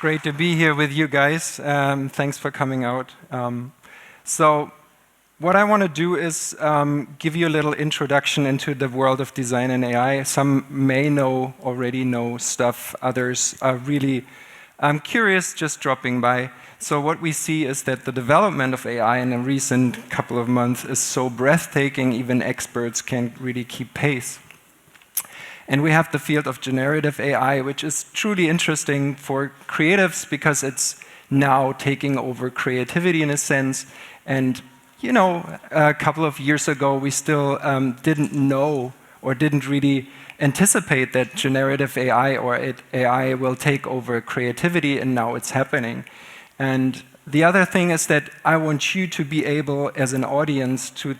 Great to be here with you guys. Thanks for coming out. So what I want to do is give you a little introduction into the world of design and AI. Some may already know stuff. Others are really curious, just dropping by. So what we see is that the development of AI in a recent couple of months is so breathtaking, even experts can't really keep pace. And we have the field of generative AI, which is truly interesting for creatives because it's now taking over creativity in a sense. And, you know, a couple of years ago, we still didn't know or didn't really anticipate that generative AI or AI will take over creativity, and now it's happening. And the other thing is that I want you to be able, as an audience, to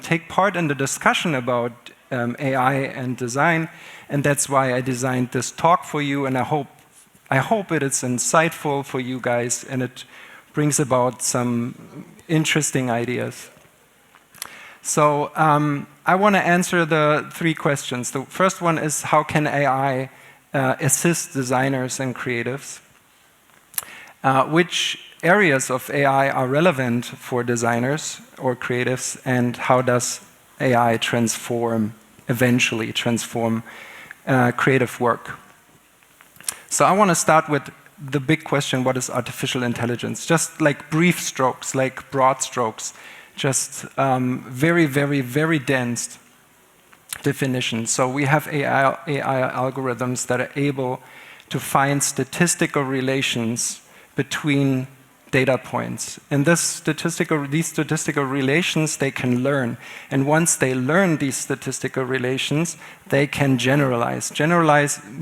take part in the discussion about AI and design, and that's why I designed this talk for you, and I hope it is insightful for you guys, and it brings about some interesting ideas. So I want to answer the three questions. The first one is, how can AI assist designers and creatives? Which areas of AI are relevant for designers or creatives, and how does AI eventually transform creative work? So I want to start with the big question: what is artificial intelligence? Just like brief strokes, like broad strokes, just very, very, very dense definitions. So we have AI algorithms that are able to find statistical relations between data points. And these statistical relations, they can learn. And once they learn these statistical relations, they can generalize. Generalizing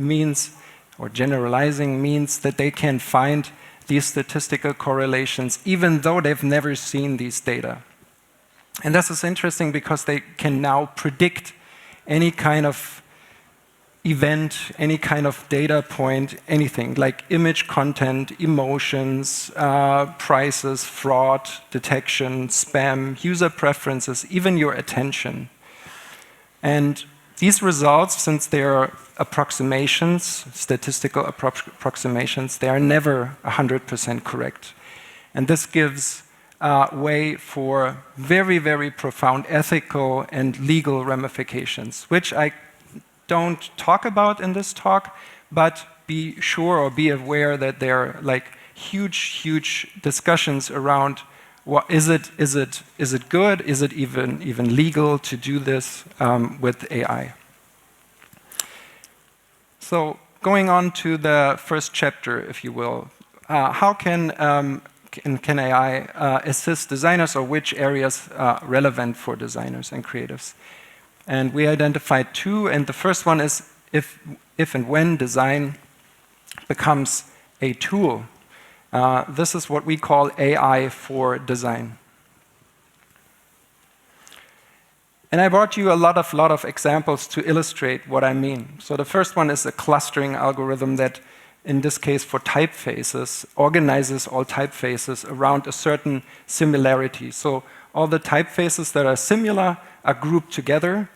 means that they can find these statistical correlations, even though they've never seen these data. And this is interesting because they can now predict any kind of event, any kind of data point, anything like image content, emotions, prices, fraud detection, spam, user preferences, even your attention. And these results, since they are approximations, statistical approximations, they are never 100% correct. And this gives way for very, very profound ethical and legal ramifications, which I don't talk about in this talk, but be sure or be aware that there are like huge discussions around what is it good? Is it even legal to do this with AI? So going on to the first chapter, if you will, how can AI assist designers, or which areas are relevant for designers and creatives? And we identified two, and the first one is if and when design becomes a tool. This is what we call AI for design. And I brought you a lot of examples to illustrate what I mean. So the first one is a clustering algorithm that, in this case for typefaces, organizes all typefaces around a certain similarity. So all the typefaces that are similar are grouped together,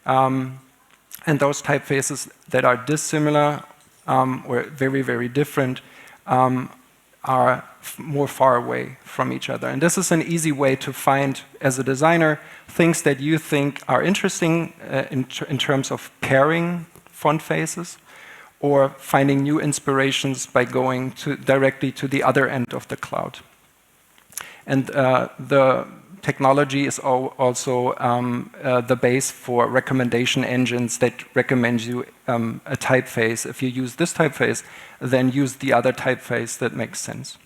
and those typefaces that are dissimilar or very, very different are more far away from each other. And this is an easy way to find, as a designer, things that you think are interesting in terms of pairing font faces, or finding new inspirations by going directly to the other end of the cloud. And the technology is also the base for recommendation engines that recommend you a typeface. If you use this typeface, then use the other typeface that makes sense.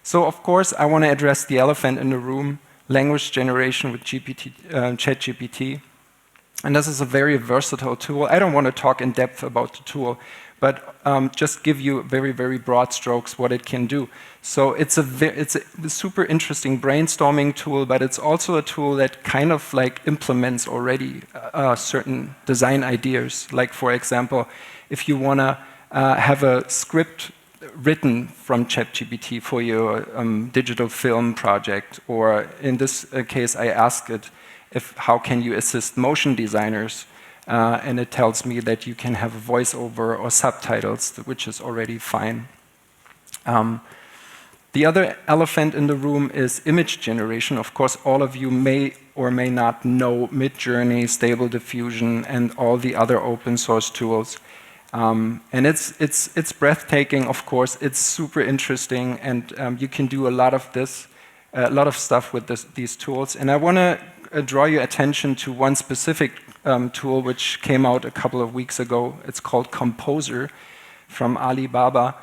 So of course, I want to address the elephant in the room: language generation with ChatGPT. And this is a very versatile tool. I don't want to talk in depth about the tool, but just give you very, very broad strokes what it can do. So it's a super interesting brainstorming tool, but it's also a tool that kind of like implements already certain design ideas. Like, for example, if you want to have a script written from ChatGPT for your digital film project, or in this case, I asked it, how can you assist motion designers? And it tells me that you can have a voiceover or subtitles, which is already fine. The other elephant in the room is image generation. Of course, all of you may or may not know Midjourney, Stable Diffusion, and all the other open source tools. And it's breathtaking, of course. It's super interesting, and you can do a lot of stuff with these tools. And I want to draw your attention to one specific tool which came out a couple of weeks ago. It's called Composer from Alibaba.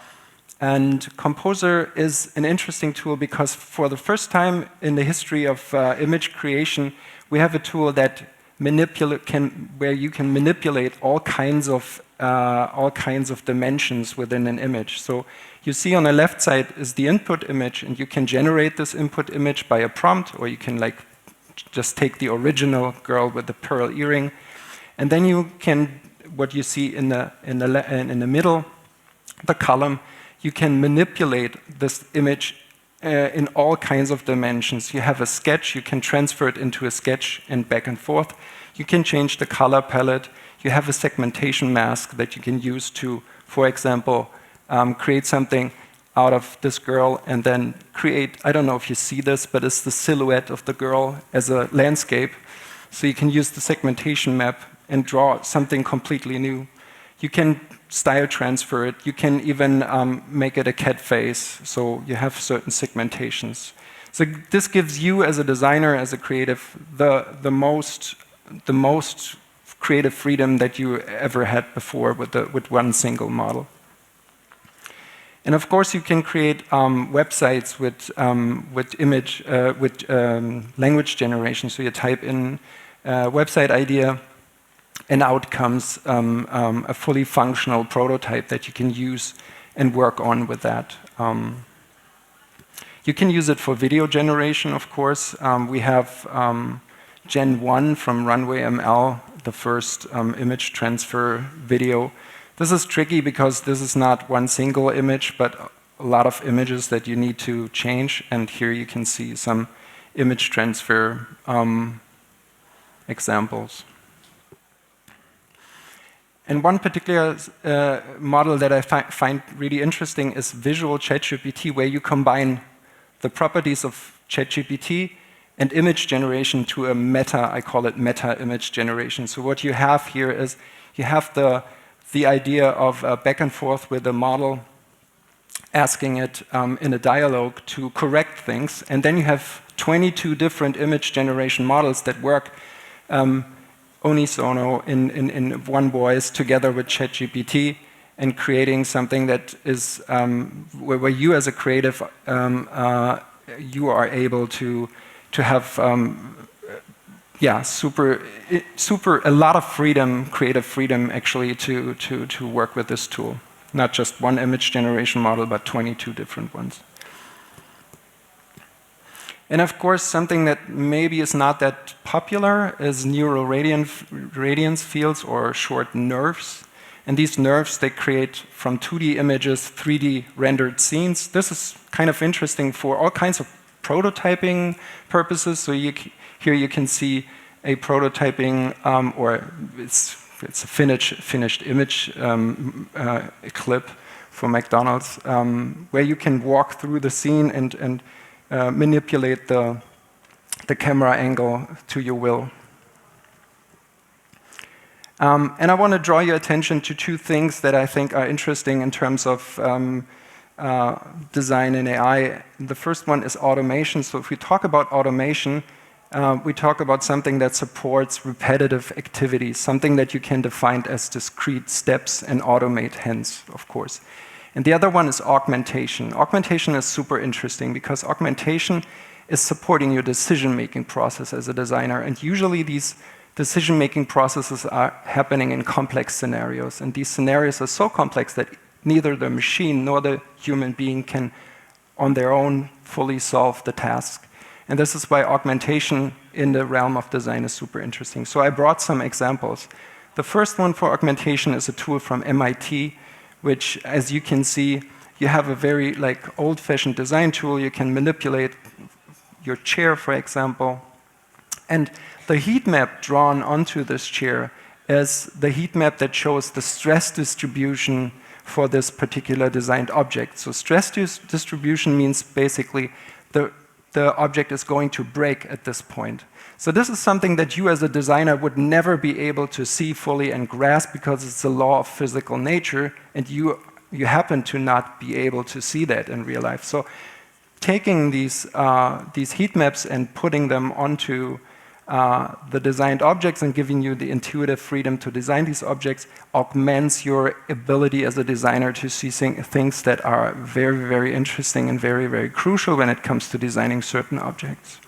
And Composer is an interesting tool because for the first time in the history of image creation, we have a tool that where you can manipulate all kinds of dimensions within an image. So you see on the left side is the input image, and you can generate this input image by a prompt, or you can just take the original girl with the pearl earring, and then you can, what you see in the middle, the column, you can manipulate this image in all kinds of dimensions. You have a sketch, you can transfer it into a sketch and back and forth. You can change the color palette. You have a segmentation mask that you can use to, for example, create something out of this girl and then create, I don't know if you see this, but it's the silhouette of the girl as a landscape. So you can use the segmentation map and draw something completely new. You can style transfer it. You can even make it a cat face, so you have certain segmentations. So this gives you, as a designer, as a creative, the most creative freedom that you ever had before with one single model. And of course, you can create websites with language generation. So you type in website idea, and out comes a fully functional prototype that you can use and work on with that. You can use it for video generation, of course. We have Gen 1 from Runway ML, the first image transfer video. This is tricky because this is not one single image, but a lot of images that you need to change. And here you can see some image transfer examples. And one particular model that I find really interesting is Visual ChatGPT, where you combine the properties of ChatGPT and image generation to a meta, I call it meta image generation. So what you have here is you have the idea of back and forth with the model, asking it in a dialogue to correct things, and then you have 22 different image generation models that work unisono in one voice together with ChatGPT, and creating something that is where you as a creative you are able to have a lot of freedom, creative freedom actually to work with this tool. Not just one image generation model, but 22 different ones. And of course, something that maybe is not that popular is neural radiance fields, or short NeRFs. And these NeRFs, they create from 2D images 3D rendered scenes. This is kind of interesting for all kinds of prototyping purposes. So here you can see a prototyping, or it's a finished image clip for McDonald's, where you can walk through the scene and manipulate the camera angle to your will. And I want to draw your attention to two things that I think are interesting in terms of design and AI. The first one is automation. So if we talk about automation, we talk about something that supports repetitive activities, something that you can define as discrete steps and automate hence, of course. And the other one is augmentation. Augmentation is super interesting because augmentation is supporting your decision-making process as a designer. And usually these decision-making processes are happening in complex scenarios. And these scenarios are so complex that neither the machine nor the human being can, on their own, fully solve the task. And this is why augmentation in the realm of design is super interesting. So I brought some examples. The first one for augmentation is a tool from MIT, which, as you can see, you have a very old-fashioned design tool. You can manipulate your chair, for example. And the heat map drawn onto this chair is the heat map that shows the stress distribution for this particular designed object. So stress distribution means basically the object is going to break at this point. So this is something that you as a designer would never be able to see fully and grasp because it's a law of physical nature, and you happen to not be able to see that in real life. So taking these heat maps and putting them onto the designed objects and giving you the intuitive freedom to design these objects augments your ability as a designer to see things that are very, very interesting and very, very crucial when it comes to designing certain objects.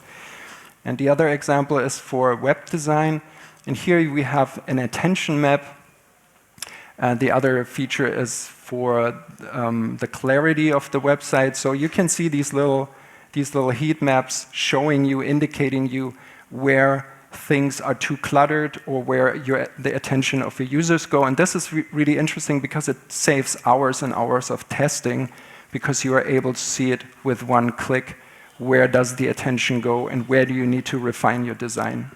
And the other example is for web design. And here we have an attention map. The other feature is for the clarity of the website. So you can see these little heat maps showing you, indicating you where things are too cluttered or where the attention of your users go. And this is really interesting because it saves hours and hours of testing, because you are able to see it with one click. Where does the attention go and where do you need to refine your design?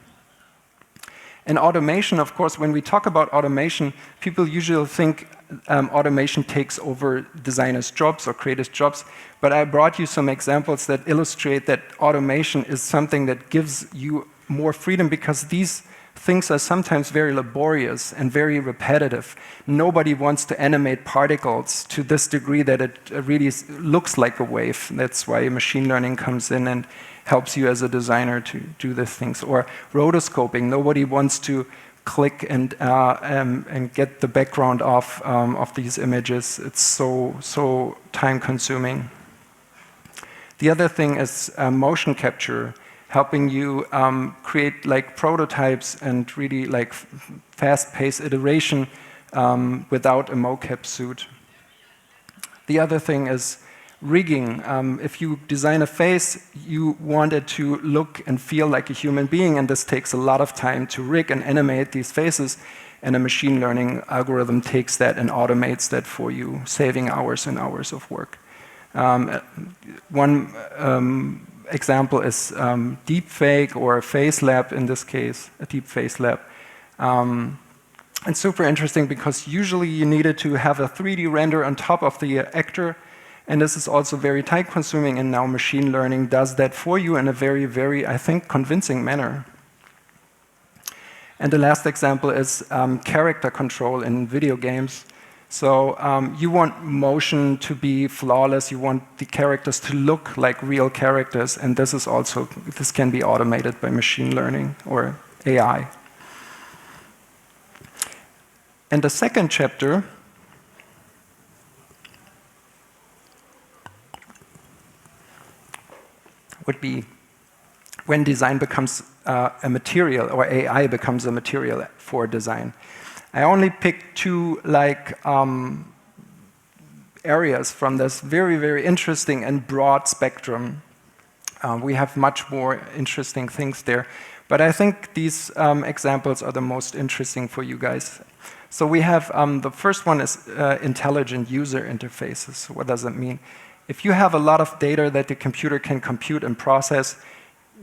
And automation, of course, when we talk about automation, people usually think automation takes over designers' jobs or creators' jobs. But I brought you some examples that illustrate that automation is something that gives you more freedom, because these things are sometimes very laborious and very repetitive. Nobody wants to animate particles to this degree that it really looks like a wave. That's why machine learning comes in and helps you as a designer to do these things. Or rotoscoping. Nobody wants to click and get the background off of these images. It's so time-consuming. The other thing is motion capture, helping you create like prototypes and really like fast-paced iteration without a mocap suit. The other thing is rigging. If you design a face, you want it to look and feel like a human being, and this takes a lot of time to rig and animate these faces, and a machine learning algorithm takes that and automates that for you, saving hours and hours of work. One example is deepfake or face lab, in this case, a deep face lab. It's super interesting because usually you needed to have a 3D render on top of the actor, and this is also very time consuming, and now machine learning does that for you in a very, very, I think, convincing manner. And the last example is character control in video games. So you want motion to be flawless, you want the characters to look like real characters, and this can be automated by machine learning or AI. And the second chapter would be when design becomes a material, or AI becomes a material for design. I only picked two areas from this very, very interesting and broad spectrum. We have much more interesting things there, but I think these examples are the most interesting for you guys. So we have the first one is intelligent user interfaces. What does it mean? If you have a lot of data that the computer can compute and process,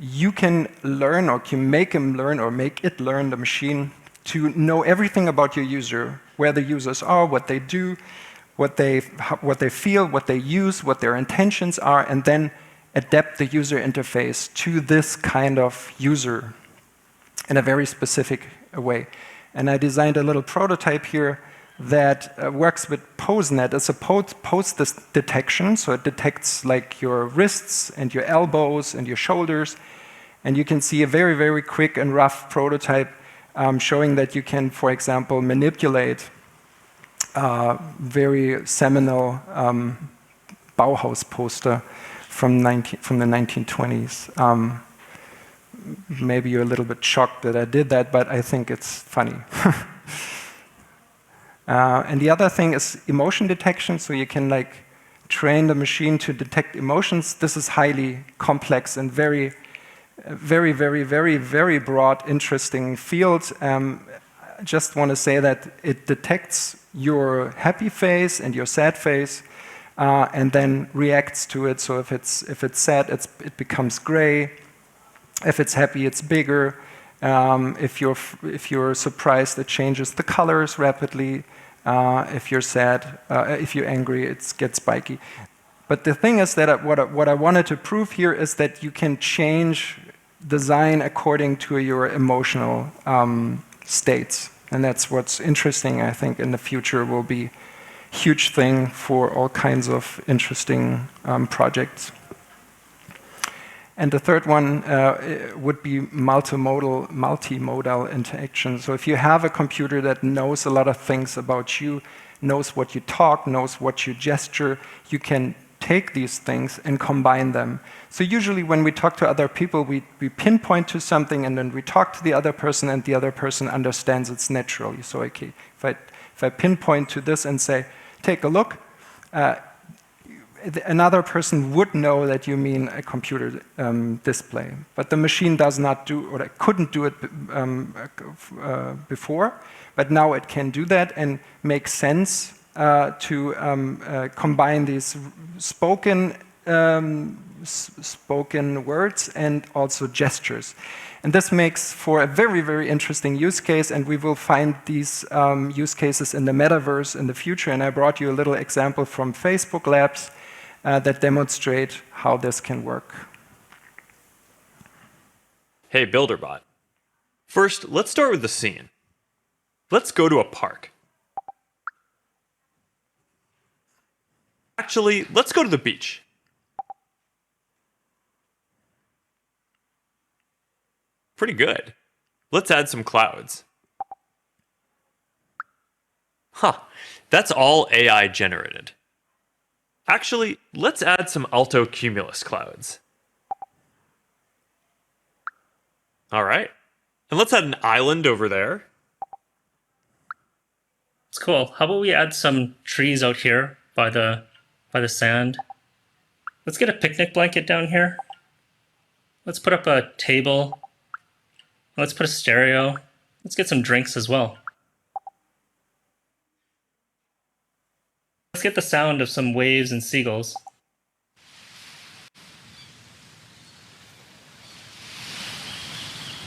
you can learn, or can make him learn, or make it learn, the machine, to know everything about your user, where the users are, what they do, what they feel, what they use, what their intentions are, and then adapt the user interface to this kind of user in a very specific way. And I designed a little prototype here that works with PoseNet. It's a pose detection, so it detects like your wrists and your elbows and your shoulders. And you can see a very, very quick and rough prototype showing that you can, for example, manipulate very seminal Bauhaus poster from the 1920s. Maybe you're a little bit shocked that I did that, but I think it's funny. And the other thing is emotion detection, so you can like train the machine to detect emotions. This is highly complex and very, very, very, very, very broad, interesting field. I just want to say that it detects your happy face and your sad face, and then reacts to it. So if it's sad, it becomes gray. If it's happy, it's bigger. If you're surprised, it changes the colors rapidly. If you're sad, if you're angry, it gets spiky. But the thing is that what I wanted to prove here is that you can change design according to your emotional states. And that's what's interesting, I think, in the future will be a huge thing for all kinds of interesting projects. And the third one would be multimodal interaction. So if you have a computer that knows a lot of things about you, knows what you talk, knows what you gesture, you can take these things and combine them. So usually when we talk to other people, we pinpoint to something and then we talk to the other person and the other person understands it naturally. So okay, if I pinpoint to this and say, take a look, another person would know that you mean a computer display. But the machine does not do, or couldn't do it before, but now it can do that and make sense to combine these spoken words and also gestures. And this makes for a very, very interesting use case, and we will find these use cases in the metaverse in the future. And I brought you a little example from Facebook Labs that demonstrate how this can work. Hey, BuilderBot. First, let's start with the scene. Let's go to a park. Actually, let's go to the beach. Pretty good. Let's add some clouds. Huh, that's all AI generated. Actually, let's add some alto cumulus clouds. All right. And let's add an island over there. It's cool. How about we add some trees out here by the sand? Let's get a picnic blanket down here. Let's put up a table. Let's put a stereo. Let's get some drinks as well. Let's get the sound of some waves and seagulls.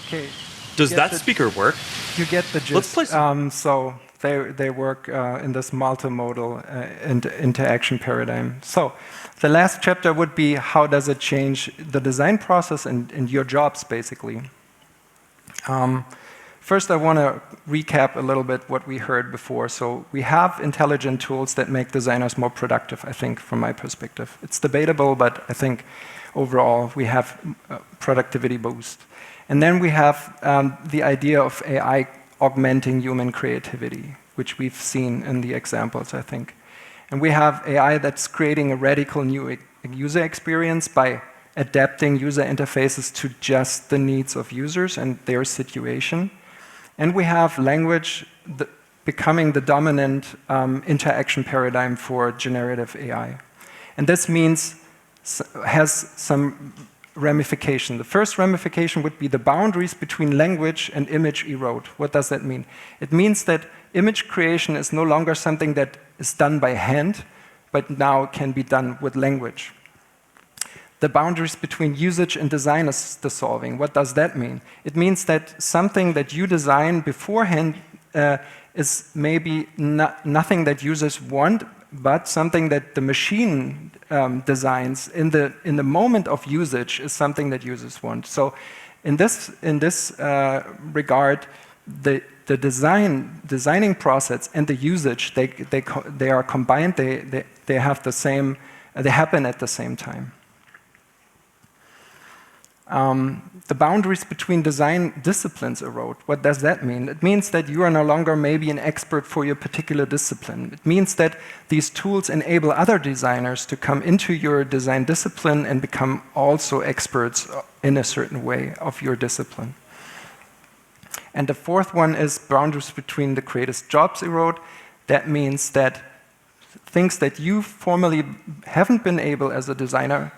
Okay. Does that speaker work? You get the gist. Let's play some. So they work in this multimodal interaction paradigm. So the last chapter would be how does it change the design process and your jobs, basically. First, I want to recap a little bit what we heard before. So we have intelligent tools that make designers more productive, I think, from my perspective. It's debatable, but I think overall we have productivity boost. And then we have the idea of AI augmenting human creativity, which we've seen in the examples, I think. And we have AI that's creating a radical new user experience by adapting user interfaces to just the needs of users and their situation. And we have language becoming the dominant interaction paradigm for generative AI. And this means has some ramification. The first ramification would be the boundaries between language and image erode. What does that mean? It means that image creation is no longer something that is done by hand, but now can be done with language. The boundaries between usage and design is dissolving. What does that mean? It means that something that you design beforehand is maybe nothing that users want, but something that the machine designs in the moment of usage is something that users want. So in this regard, the designing process and the usage they are combined. They have the same. They happen at the same time. The boundaries between design disciplines erode. What does that mean? It means that you are no longer maybe an expert for your particular discipline. It means that these tools enable other designers to come into your design discipline and become also experts in a certain way of your discipline. And the fourth one is boundaries between the creators' jobs erode. That means that things that you formerly haven't been able as a designer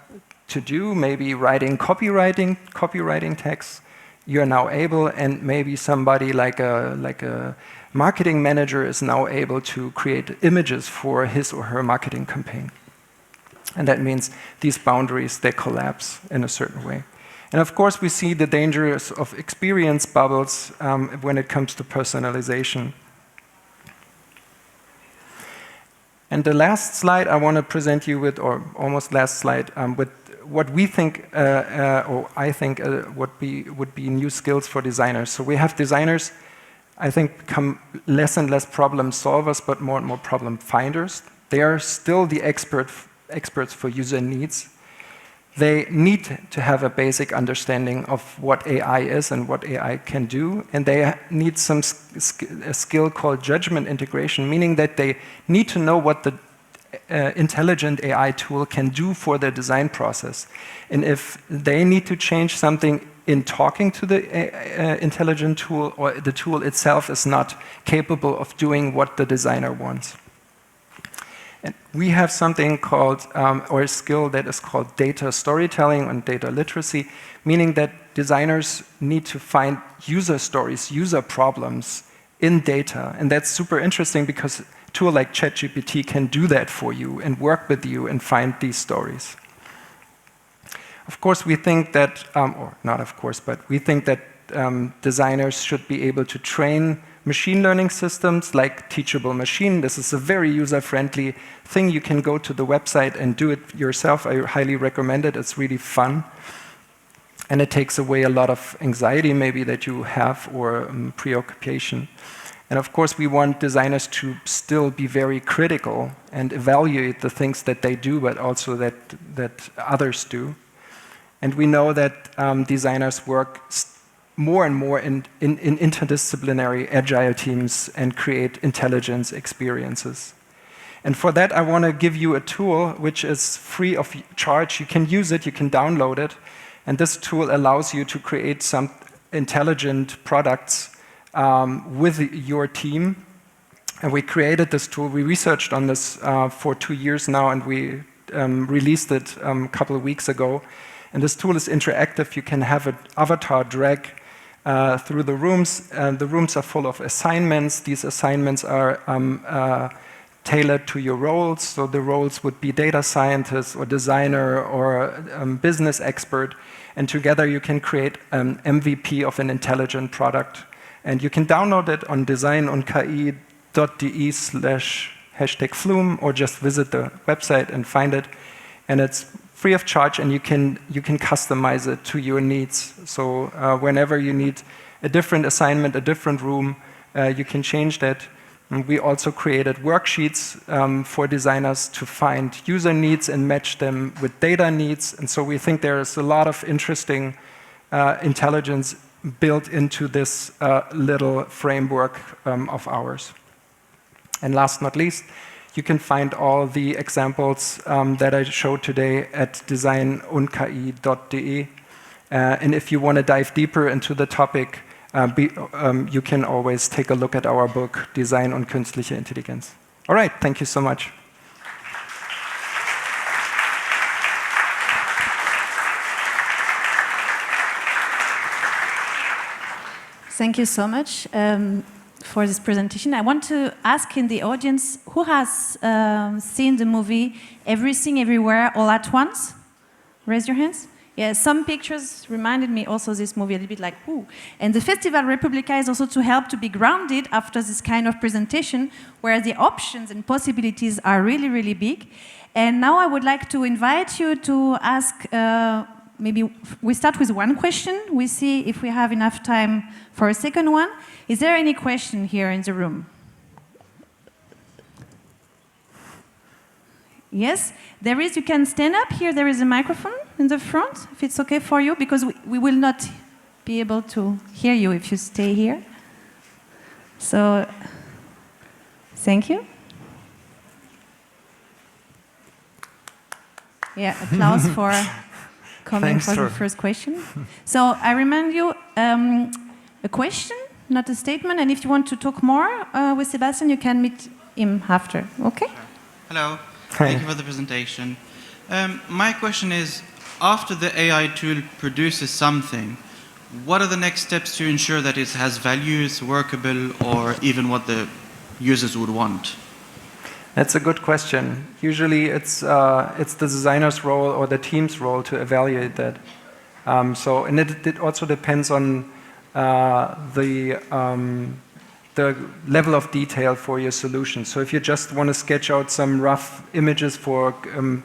to do, maybe writing copywriting texts, you're now able, and maybe somebody like a marketing manager is now able to create images for his or her marketing campaign. And that means these boundaries, they collapse in a certain way. And of course, we see the dangers of experience bubbles when it comes to personalization. And the last slide I want to present you with, or almost last slide, with what we think, or I think, would be new skills for designers. So we have designers, I think, become less and less problem solvers, but more and more problem finders. They are still the experts for user needs. They need to have a basic understanding of what AI is and what AI can do, and they need a skill called judgment integration, meaning that they need to know what the intelligent AI tool can do for their design process. And if they need to change something in talking to the intelligent tool, or the tool itself is not capable of doing what the designer wants. And we have something called, or a skill that is called data storytelling and data literacy, meaning that designers need to find user stories, user problems in data. And that's super interesting because a tool like ChatGPT can do that for you and work with you and find these stories. Of course, we think that, or not of course, but we think that designers should be able to train machine learning systems like Teachable Machine. This is a very user-friendly thing. You can go to the website and do it yourself. I highly recommend it. It's really fun. And it takes away a lot of anxiety maybe that you have, or preoccupation. And of course, we want designers to still be very critical and evaluate the things that they do, but also that others do. And we know that designers work more and more in interdisciplinary agile teams and create intelligence experiences. And for that, I want to give you a tool which is free of charge. You can use it, you can download it, and this tool allows you to create some intelligent products with your team. And we created this tool. We researched on this for 2 years now, and we released it a couple of weeks ago. And this tool is interactive. You can have an avatar drag through the rooms. The rooms are full of assignments. These assignments are tailored to your roles. So the roles would be data scientist or designer or business expert. And together you can create an MVP of an intelligent product. And you can download it on design-on-ki.de/#Flume, or just visit the website and find it. And it's free of charge, and you can customize it to your needs. So whenever you need a different assignment, a different room, you can change that. And we also created worksheets for designers to find user needs and match them with data needs. And so we think there is a lot of interesting intelligence built into this little framework of ours. And last but not least, you can find all the examples that I showed today at design-on-ki.de. And if you want to dive deeper into the topic, you can always take a look at our book, Design und künstliche Intelligenz. All right, thank you so much. Thank you so much for this presentation. I want to ask in the audience, who has seen the movie Everything Everywhere All at Once? Raise your hands. Yeah, some pictures reminded me also this movie, a little bit like, ooh. And the Festival Republica is also to help to be grounded after this kind of presentation, where the options and possibilities are really, really big. And now I would like to invite you to ask, maybe we start with one question. We see if we have enough time for a second one. Is there any question here in the room? Yes, there is. You can stand up here. There is a microphone in the front, if it's okay for you, because we will not be able to hear you if you stay here. So, thank you. Yeah, applause for coming for the first question. So I remind you, a question, not a statement, and if you want to talk more with Sebastian, you can meet him after, okay? Hello, thank you for the presentation. My question is, after the AI tool produces something, what are the next steps to ensure that it has value, is workable, or even what the users would want? That's a good question. Usually it's the designer's role or the team's role to evaluate that. And it also depends on the the level of detail for your solution. So if you just want to sketch out some rough images for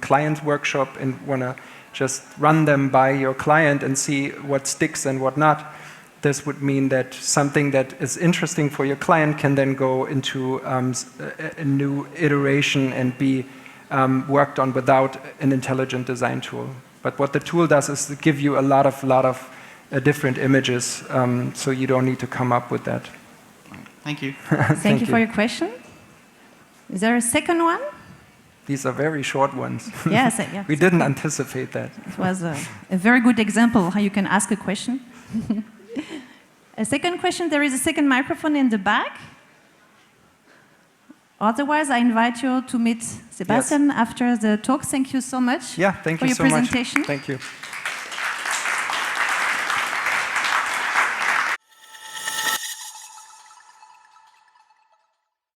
client workshop and want to just run them by your client and see what sticks and what not, this would mean that something that is interesting for your client can then go into a new iteration and be worked on without an intelligent design tool. But what the tool does is to give you a lot of different images, so you don't need to come up with that. Thank you. Thank you for your question. Is there a second one? These are very short ones. Yes, yeah. We didn't anticipate that. It was a very good example how you can ask a question. A second question, there is a second microphone in the back. Otherwise, I invite you to meet Sebastian after the talk. Thank you so much Yeah, thank for you your so much. presentation. Thank you.